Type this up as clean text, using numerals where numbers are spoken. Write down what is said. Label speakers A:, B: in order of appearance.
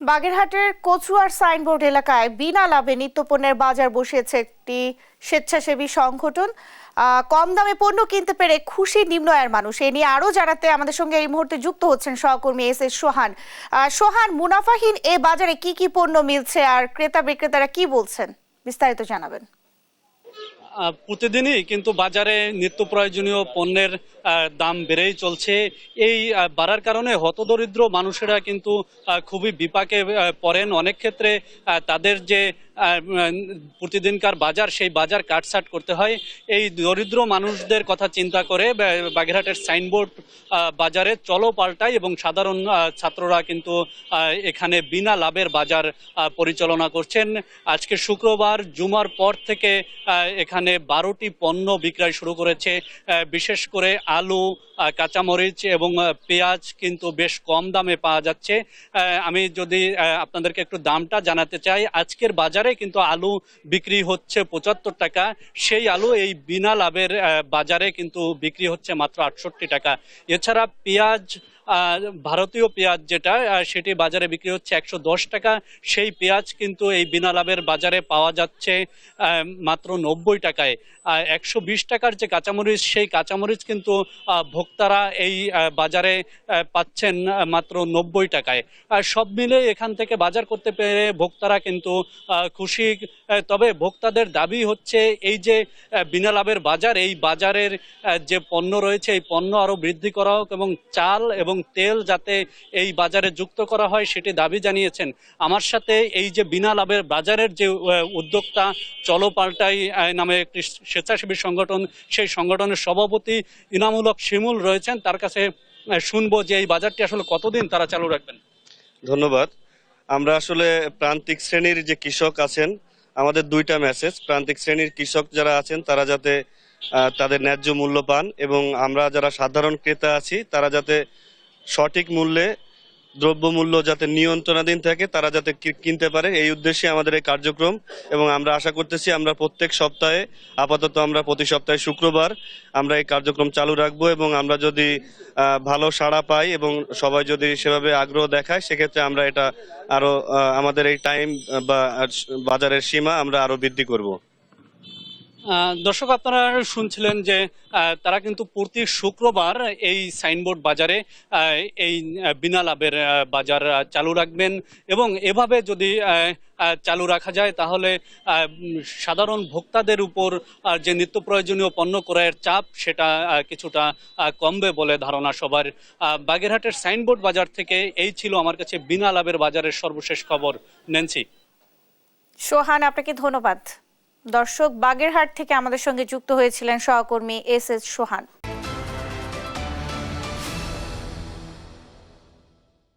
A: বাগেরহাটের কচুয়ার সাইনবোর্ড এলাকায় বিনা লাভে নিত্যপণ্যের বাজার বসিয়েছে একটি স্বেচ্ছাসেবী সংগঠন। কম দামে পণ্য কিনতে পেরে খুশি নিম্ন আয়ের মানুষ। এ নিয়ে আরো জানাতে আমাদের সঙ্গে এই মুহূর্তে যুক্ত হচ্ছেন সহকর্মী এস সোহান। সোহান, মুনাফাহীন এ বাজারে কি কি পণ্য মিলছে আর ক্রেতা বিক্রেতারা কি বলছেন, বিস্তারিত জানাবেন।
B: প্রতিদিনই কিন্তু বাজারে নিত্য প্রয়োজনীয় পণ্যের দাম বেড়েই চলছে। এই বাড়ার কারণে হতদরিদ্র মানুষেরা কিন্তু খুবই বিপাকে পড়েন। অনেক ক্ষেত্রে তাদের যে প্রতিদিনকার বাজার, সেই বাজার কাটছাট করতে হয়। এই দরিদ্র মানুষদের কথা চিন্তা করে বাগেরহাটের সাইনবোর্ড বাজারে চলো পাল্টাই এবং সাধারণ ছাত্ররা কিন্তু এখানে বিনা লাভের বাজার পরিচালনা করছেন। আজকে শুক্রবার জুমার পর থেকে এখানে 12টি পণ্য বিক্রয় শুরু করেছে। বিশেষ করে আলু, কাঁচামরিচ এবং পেঁয়াজ কিন্তু বেশ কম দামে পাওয়া যাচ্ছে। আমি যদি আপনাদেরকে একটু দামটা জানাতে চাই, আজকের বাজারে কিন্তু আলু বিক্রি হচ্ছে 75 টাকা। সেই আলু এই বিনা লাভের বাজারে কিন্তু বিক্রি হচ্ছে মাত্র 68 টাকা। এছাড়া পেঁয়াজ, ভারতীয় পেঁয়াজ যেটা, সেটি বাজারে বিক্রি হচ্ছে 110 টাকা। সেই পেঁয়াজ কিন্তু এই বিনা লাভের বাজারে পাওয়া যাচ্ছে মাত্র 90 টাকায়। 120 টাকার যে কাঁচামরিচ, সেই কাঁচামরিচ কিন্তু ভোক্তারা এই বাজারে পাচ্ছেন মাত্র 90 টাকায়। সব মিলে এখান থেকে বাজার করতে পেরে ভোক্তারা কিন্তু খুশি। তবে ভোক্তাদের দাবি হচ্ছে এই যে বিনা লাভের বাজার, এই বাজারের যে পণ্য রয়েছে, এই পণ্য আরও বৃদ্ধি করা হোক এবং চাল এবং তেল যাতে এই বাজারে যুক্ত করা হয় সেটি দাবি জানিয়েছেন। আমার সাথে এই যে বিনা লাভের বাজারের যে উদ্যোক্তা চলো পাল্টাই নামে একটি স্বেচ্ছাসেবী সংগঠন, সেই সংগঠনের সভাপতি ইনামুল হক শিমুল রয়েছেন। তার কাছে শুনবো যে এই বাজারটি আসলে কতদিন তারা চালু রাখবেন।
C: ধন্যবাদ। আমরা আসলে প্রান্তিক শ্রেণীর যে কৃষক আছেন, আমাদের দুইটা মেসেজ। প্রান্তিক শ্রেণীর কৃষক যারা আছেন তারা যাতে তাদের ন্যায্য মূল্য পান এবং আমরা যারা সাধারণ ক্রেতা আছি তারা যাতে সঠিক মূল্যে দ্রব্যমূল্য যাতে নিয়ন্ত্রণাধীন থাকে, তারা যাতে কিনতে পারে, এই উদ্দেশ্যে আমাদের এই কার্যক্রম। এবং আমরা আশা করতেছি আমরা প্রত্যেক সপ্তাহে, আপাতত আমরা প্রতি সপ্তাহে শুক্রবার আমরা এই কার্যক্রম চালু রাখবো এবং আমরা যদি ভালো সাড়া পাই এবং সবাই যদি সেভাবে আগ্রহ দেখায়, সেক্ষেত্রে আমরা এটা আরো আমাদের এই টাইম বা বাজারের সীমা আমরা আরো বৃদ্ধি করব।
B: দর্শক, আপনারা শুনছিলেন যে তারা কিন্তু প্রতি শুক্রবার এই সাইনবোর্ড বাজারে এই বিনা লাভের বাজার চালু রাখবেন এবং এভাবে যদি চালু রাখা যায় তাহলে সাধারণ ভোক্তাদের উপর যে নিত্য প্রয়োজনীয় পণ্য ক্রয়ের চাপ, সেটা কিছুটা কমবে বলে ধারণা সবার। বাগেরহাটের সাইনবোর্ড বাজার থেকে এই ছিল আমার কাছে বিনা লাভের বাজারের সর্বশেষ খবর। নেন্সি।
A: সোহান, আপনাকে ধন্যবাদ। দর্শক, বাগেরহাট থেকে আমাদের সঙ্গে যুক্ত হয়েছিলেন সহকর্মী এস সোহান।